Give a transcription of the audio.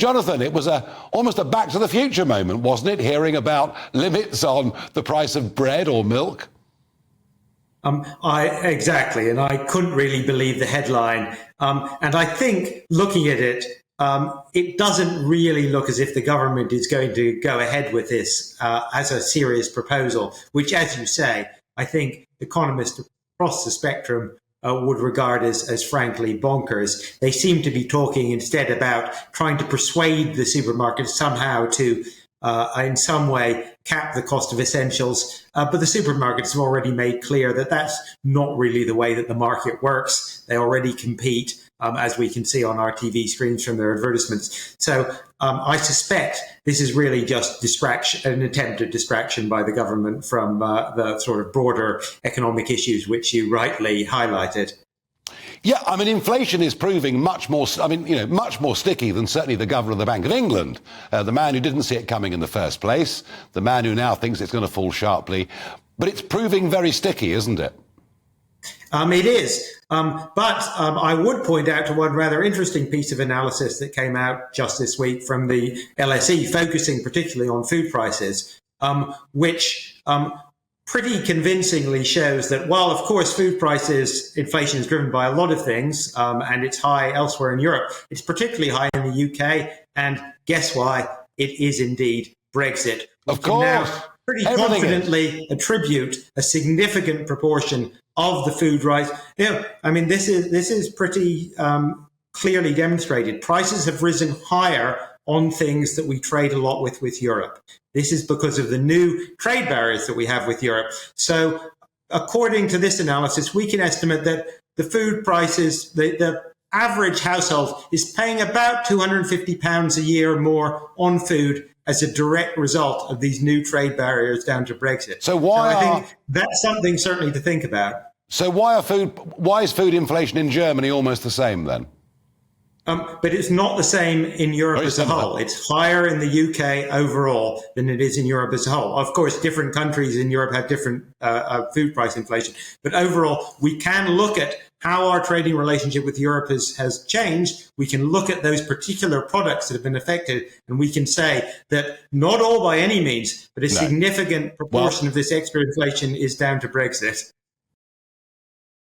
Jonathan, it was almost a Back to the Future moment, wasn't it, hearing about limits on the price of bread or milk? Exactly, and I couldn't really believe the headline. And I think looking at it, it doesn't really look as if the government is going to go ahead with this as a serious proposal, which, as you say, I think economists across the spectrum would regard as frankly bonkers. They seem to be talking instead about trying to persuade the supermarkets somehow to in some way cap the cost of essentials. But the supermarkets have already made clear that that's not really the way that the market works. They already compete, as we can see on our TV screens from their advertisements. So I suspect this is really just distraction, an attempt at distraction by the government from the sort of broader economic issues which you rightly highlighted. Yeah, I mean, inflation is proving much more sticky than certainly the governor of the Bank of England, the man who didn't see it coming in the first place, the man who now thinks it's going to fall sharply. But it's proving very sticky, isn't it? It is. But I would point out to one rather interesting piece of analysis that came out just this week from the LSE, focusing particularly on food prices, which pretty convincingly shows that while, of course, food prices inflation is driven by a lot of things, and it's high elsewhere in Europe, it's particularly high in the UK. And guess why? It is indeed Brexit. Of course. Now pretty confidently attribute a significant proportion of the food rise. I mean, this is pretty clearly demonstrated. Prices have risen higher on things that we trade a lot with Europe. This is because of the new trade barriers that we have with Europe. So according to this analysis, we can estimate that the food prices, the average household is paying about £250 a year more on food as a direct result of these new trade barriers down to Brexit. So I think that's something certainly to think about. So why is food inflation in Germany almost the same then? But it's not the same in Europe as a whole. It's higher in the UK overall than it is in Europe as a whole. Of course, different countries in Europe have different food price inflation. But overall, we can look at how our trading relationship with Europe has changed. We can look at those particular products that have been affected, and we can say that not all by any means, but a significant proportion of this extra inflation is down to Brexit.